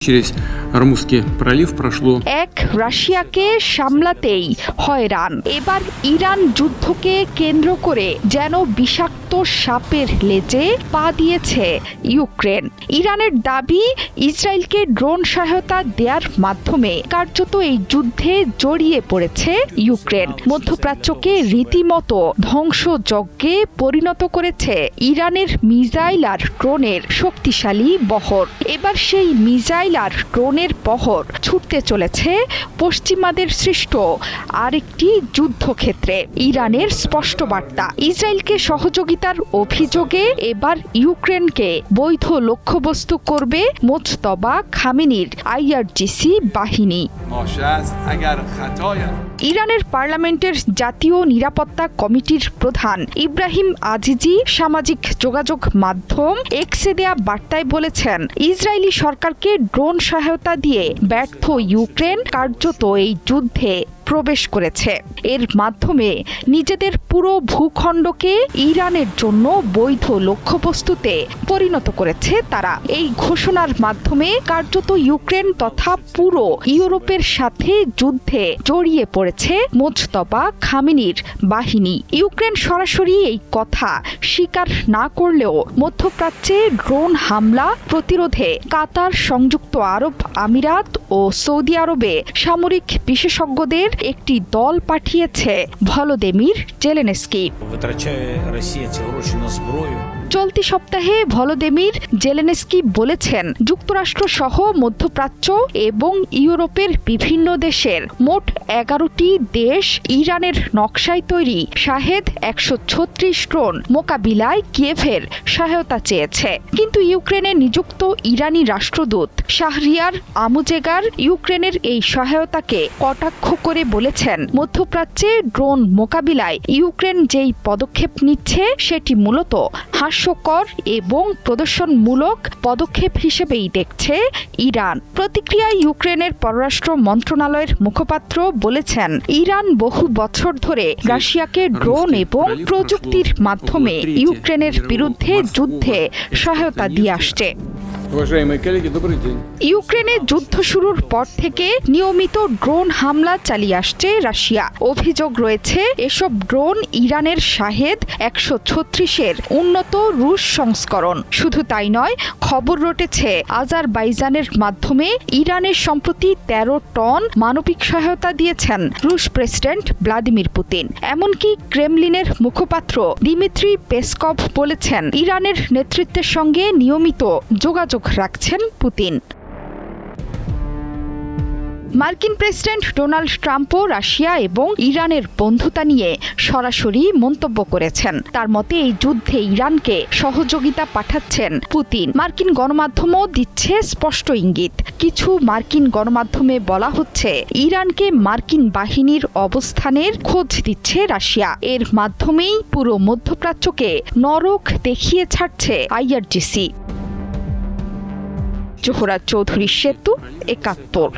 Через Ормузский пролив прошло এক রাশিয়াকে সামলাতেই হয়রান। এবার ইরান যুদ্ধকে কেন্দ্র করে যেন বিষাক্ত সাপের লেজে পা দিয়েছে ইউক্রেন। ইরানের দাবি, ইসরায়েলকে ড্রোন সহায়তা দেওয়ার মাধ্যমে কার্যত এই যুদ্ধে জড়িয়ে পড়েছে ইউক্রেন। মধ্যপ্রাচ্যকে রীতিমতো ধ্বংসযজ্ঞে পরিণত করেছে ইরানের মিসাইল আর ড্রোনের শক্তিশালী বহর। এবার সেই মিসাইল আর ড্রোনের বহর ছুটতে চলেছে পশ্চিমাদের সৃষ্ট আরেকটি যুদ্ধক্ষেত্রে। ইরানের স্পষ্ট বার্তা, ইসরায়েলকে সহযোগিতার অভিযোগে এবার ইউক্রেনকে বৈধ লক্ষ্যবস্তু করবে মোজতবা খামেনির আইআরজিসি বাহিনী। ইরানের পার্লামেন্টের জাতীয় নিরাপত্তা কমিটির প্রধান ইব্রাহিম আজিজি সামাজিক যোগাযোগ মাধ্যম এক্সে দেয়া বার্তায় বলেছেন, ইসরায়েলি সরকারকে ড্রোন সহায়তা দিয়ে ব্যর্থ ইউক্রেন কার্যত এই যুদ্ধে প্রবেশ করেছে। এর মাধ্যমে নিজেদের পুরো ভূখণ্ডকে ইরানের জন্য বৈধ লক্ষ্যবস্তুতে পরিণত করেছে তারা। এই ঘোষণার মাধ্যমে কার্যত ইউক্রেন তথা পুরো ইউরোপের সাথে যুদ্ধে জড়িয়ে পড়েছে মোজতবা খামেনির বাহিনী। ইউক্রেন সরাসরি এই কথা স্বীকার না করলেও মধ্যপ্রাচ্যে ড্রোন হামলা প্রতিরোধে কাতার, সংযুক্ত আরব আমিরাত ও সৌদি আরবে সামরিক বিশেষজ্ঞদের একটি দল পাঠিয়েছে ভলোদিমির জেলেনস্কি। চলতি সপ্তাহে ভলোদিমির জেলেনস্কি বলেছেন, যুক্তরাষ্ট্র সহ মধ্যপ্রাচ্য এবং ইউরোপের বিভিন্ন দেশের মোট 11টি দেশ ইরানের নকশায় তৈরি শাহেদ 136 ড্রোন মোকাবিলায় কিয়েভের সহায়তা চেয়েছে। কিন্তু ইউক্রেনে নিযুক্ত ইরানি রাষ্ট্রদূত শাহরিয়ার আমুজেগার ইউক্রেনের এই সহায়তাকে কটাক্ষ করে বলেছেন, মধ্যপ্রাচ্যে ড্রোন মোকাবিলায় ইউক্রেন যেই পদক্ষেপ নিচ্ছে সেটি মূলত হাস্যকর এবং প্রদর্শনমূলক পদক্ষেপ হিসেবেই দেখছে ইরান। প্রতিক্রিয়ায় ইউক্রেনের পররাষ্ট্র মন্ত্রণালয়ের মুখপাত্র বলেছেন, ইরান বহু বছর ধরে রাশিয়াকে ড্রোন এবং প্রযুক্তির মাধ্যমে ইউক্রেনের বিরুদ্ধে যুদ্ধে সহায়তা দিয়ে আসছে। ইউক্রেনে যুদ্ধ শুরুর পর থেকে নিয়মিত ড্রোন হামলা চালিয়ে আসছে রাশিয়া। অভিযোগ রয়েছে, এসব ড্রোন ইরানের শাহেদ 136-এর উন্নত রুশ সংস্করণ। শুধু তাই নয়, খবর রটেছে আজারবাইজানের মাধ্যমে ইরানের সম্প্রতি 13 টন মানবিক সহায়তা দিয়েছেন রুশ প্রেসিডেন্ট ভ্লাদিমির পুতিন। এমনকি ক্রেমলিনের মুখপাত্র দিমিত্রি পেসকভ বলেছেন, ইরানের নেতৃত্বের সঙ্গে নিয়মিত যোগাযোগ রাখছেন পুতিন। মার্কিন প্রেসিডেন্ট ডোনাল্ড ট্রাম্পও রাশিয়া এবং ইরানের বন্ধুতা নিয়ে সরাসরি মন্তব্য করেছেন। তার মতে, এই যুদ্ধে ইরানকে সহযোগিতা পাঠাচ্ছেন পুতিন। মার্কিন গণমাধ্যমও দিচ্ছে স্পষ্ট ইঙ্গিত। কিছু মার্কিন গণমাধ্যমে বলা হচ্ছে, ইরানকে মার্কিন বাহিনীর অবস্থানের খোঁজ দিচ্ছে রাশিয়া। এর মাধ্যমেই পুরো মধ্যপ্রাচ্যকে নরক দেখিয়ে ছাড়ছে আইআরজিসি। জোহরা চৌধুরী সেতু, 71।